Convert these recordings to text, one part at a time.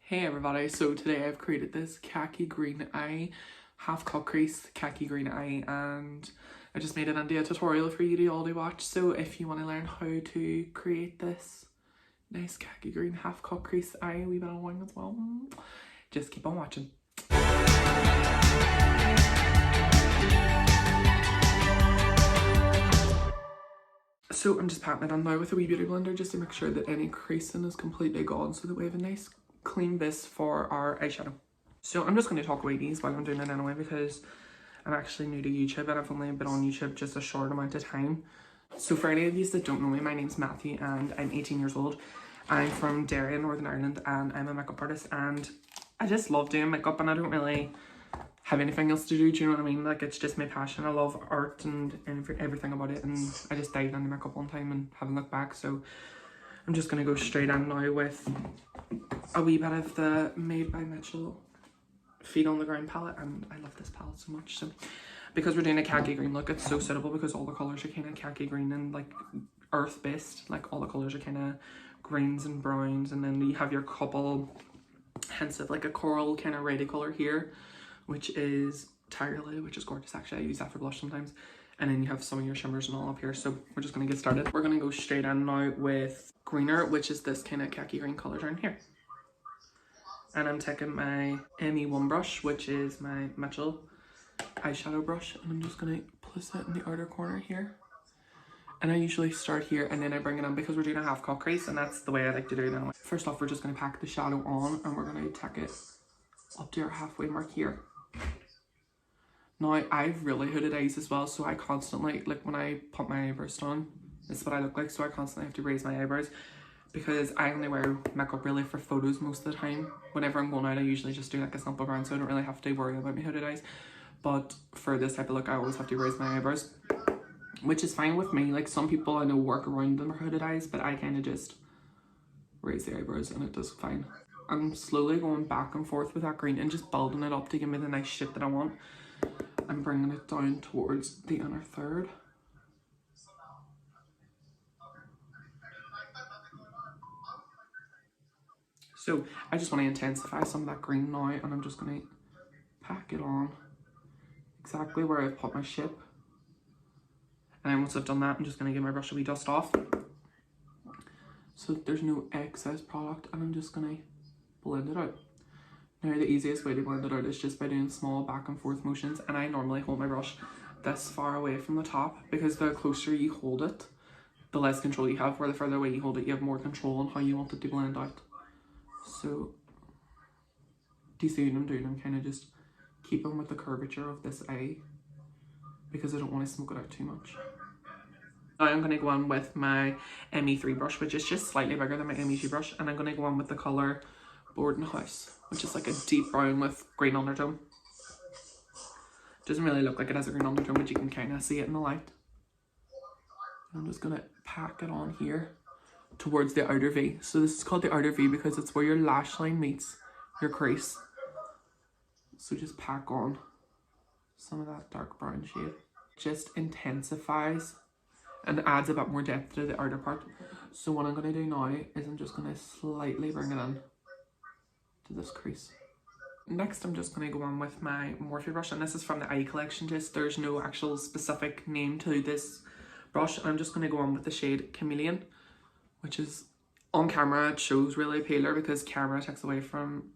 Hey everybody, so today I've created this khaki green eye, half cut crease khaki green eye, and I just made it into a tutorial for you to all to watch. So if you want to learn how to create this nice khaki green half cut crease eye, a wee bit of wing as well, just keep on watching. So I'm just patting it on now with a wee beauty blender just to make sure that any creasing is completely gone, so that we have a nice clean base for our eyeshadow. So I'm just going to talk away these while I'm doing it anyway, because I'm actually new to YouTube and I've only been on YouTube just a short amount of time. So for any of you that don't know me, my name's Matthew and I'm 18 years old. I'm from Derry in Northern Ireland and I'm a makeup artist, and I just love doing makeup and I don't really have anything else to do, you know what I mean? Like, it's just my passion. I love art and everything about it, and I just dived into makeup one time and haven't looked back. So I'm just going to go straight in now with a wee bit of the Made by Mitchell Feet on the Ground palette, and I love this palette so much. So because we're doing a khaki green look, it's so suitable because all the colours are kind of khaki green and like earth based. Like all the colours are kind of greens and browns, and then you have your couple hints of like a coral kind of reddy colour here, which is Tiger Lily, which is gorgeous. Actually, I use that for blush sometimes. And then you have some of your shimmers and all up here. So we're just gonna get started. We're gonna go straight in now with greener, which is this kind of khaki green colour down here. And I'm taking my ME1 brush, which is my Mitchell eyeshadow brush, and I'm just gonna place it in the outer corner here. And I usually start here and then I bring it in because we're doing a half cut crease, and that's the way I like to do it anyway. First off, we're just gonna pack the shadow on and we're gonna take it up to our halfway mark here. Now, I've really hooded eyes as well, so I constantly, like when I put my eyebrows on, this is what I look like, so I constantly have to raise my eyebrows because I only wear makeup really for photos most of the time. Whenever I'm going out, I usually just do like a simple brown, so I don't really have to worry about my hooded eyes. But for this type of look, I always have to raise my eyebrows, which is fine with me. Like, some people I know work around them hooded eyes, but I kind of just raise the eyebrows and it does fine. I'm slowly going back and forth with that green and just building it up to give me the nice shape that I want. I'm bringing it down towards the inner third. So I just want to intensify some of that green now, and I'm just going to pack it on exactly where I've put my shape. And then once I've done that, I'm just going to give my brush a wee dust off so that there's no excess product, and I'm just going to blend it out. Now, the easiest way to blend it out is just by doing small back and forth motions, and I normally hold my brush this far away from the top because the closer you hold it, the less control you have, where the further away you hold it, you have more control on how you want it to blend out. So, do you see what I'm doing? I'm kind of just keeping with the curvature of this eye because I don't want to smoke it out too much. Now I'm going to go on with my ME3 brush, which is just slightly bigger than my ME2 brush, and I'm going to go on with the colour Boarding House, which is like a deep brown with green undertone. Doesn't really look like it has a green undertone, but you can kind of see it in the light. I'm just going to pack it on here towards the outer V. So this is called the outer V because it's where your lash line meets your crease. So just pack on some of that dark brown shade. Just intensifies and adds a bit more depth to the outer part. So what I'm going to do now is I'm just going to slightly bring it in to this crease. Next, I'm just going to go on with my Morphe brush, and this is from the Eye Collection. Just there's no actual specific name to this brush. I'm just going to go on with the shade Chameleon, which is on camera it shows really paler because camera takes away from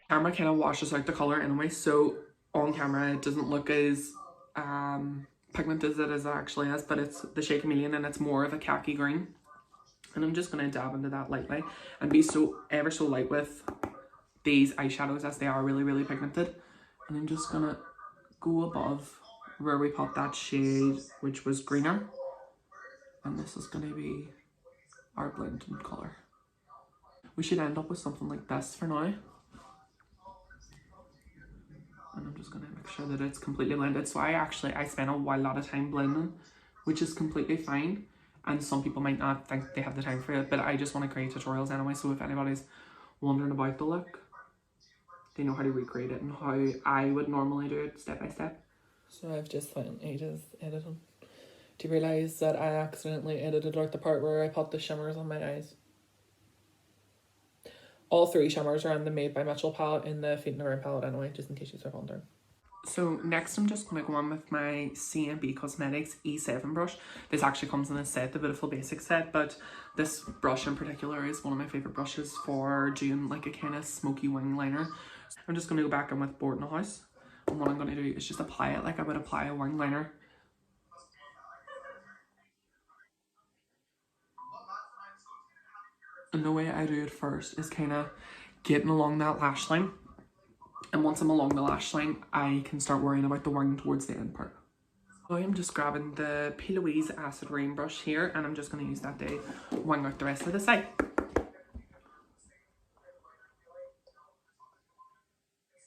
camera kind of washes out the color anyway, so on camera it doesn't look as pigmented as it actually is, but it's the shade Chameleon and it's more of a khaki green. And I'm just going to dab into that lightly and be so ever so light with these eyeshadows as they are really pigmented. And I'm just going to go above where we put that shade, which was greener, and this is going to be our blending colour. We should end up with something like this for now. And I'm just going to make sure that it's completely blended. So I spend a lot of time blending, which is completely fine. And some people might not think they have the time for it, but I just want to create tutorials anyway. So if anybody's wondering about the look, they know how to recreate it and how I would normally do it step by step. So I've just spent ages editing. Do you realise that I accidentally edited out the part where I put the shimmers on my eyes? All three shimmers are in the Made by Mitchell palette in the Feet and Around palette anyway, just in case you are wondering. So next I'm just going to go on with my C&B Cosmetics E7 brush. This actually comes in a set, the Beautiful Basic set, but this brush in particular is one of my favourite brushes for doing like a kind of smoky wing liner. I'm just going to go back in with Board in the House, and what I'm going to do is just apply it like I would apply a wing liner. And the way I do it first is kind of getting along that lash line. And once I'm along the lash line, I can start worrying about the wing towards the end part. So I'm just grabbing the P. Louise Acid Rain brush here, and I'm just going to use that to wing out the rest of the side.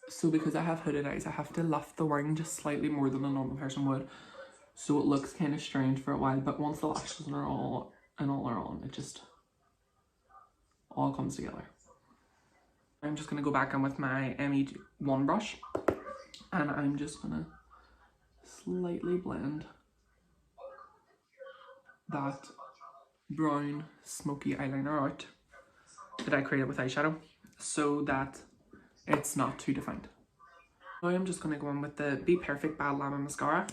So because I have hooded eyes, I have to lift the wing just slightly more than a normal person would. So it looks kind of strange for a while, but once the lashes are all on, it just all comes together. I'm just going to go back in with my ME1 brush, and I'm just going to slightly blend that brown smoky eyeliner out that I created with eyeshadow so that it's not too defined. Now I'm just going to go in with the Be Perfect Bad Llama mascara,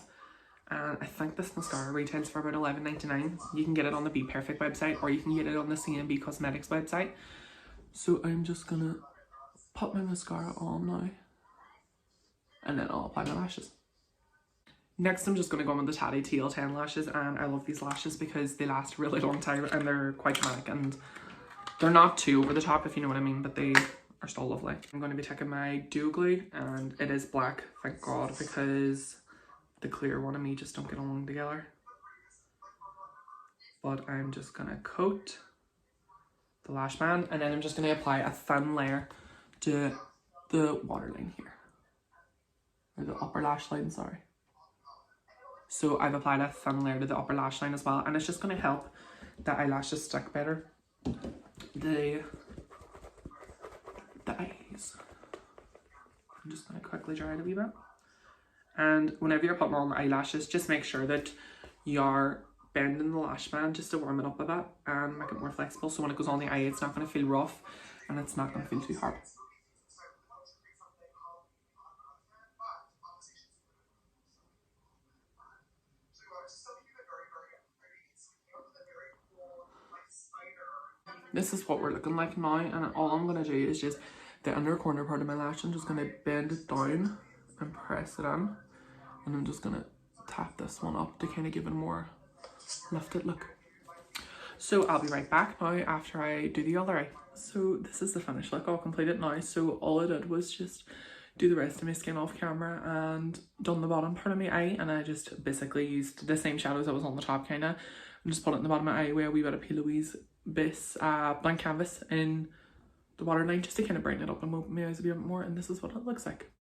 and I think this mascara retails for about $11.99. You can get it on the Be Perfect website, or you can get it on the C&B Cosmetics website. So I'm just going to put my mascara on now, and then I'll apply my lashes. Next, I'm just going to go on with the Tatty TL10 lashes, and I love these lashes because they last a really long time and they're quite dramatic, and they're not too over the top, if you know what I mean, but they are still lovely. I'm going to be taking my Duo Glue, and it is black, thank God, because the clear one and me just don't get along together. But I'm just going to coat the lash band, and then I'm just going to apply a thin layer to the waterline here, or the upper lash line, sorry. So I've applied a thin layer to the upper lash line as well, and it's just going to help the eyelashes stick better. The eyes. I'm just going to quickly dry it a wee bit. And whenever you're putting on eyelashes, just make sure that you're bending the lash band just to warm it up a bit and make it more flexible, so when it goes on the eye it's not going to feel rough and it's not going to feel too hard. This is what we're looking like now, and all I'm going to do is just the inner corner part of my lash, I'm just going to bend it down and press it in, and I'm just going to tap this one up to kind of give it a more lifted look. So I'll be right back now after I do the other eye. So this is the finished look, all completed now. So all I did was just do the rest of my skin off camera and done the bottom part of my eye, and I just basically used the same shadows that was on the top kind of, and just put it in the bottom of my eye with a wee bit of P. Louise base blank canvas in the waterline just to kind of brighten it up and move my eyes a bit more, and this is what it looks like.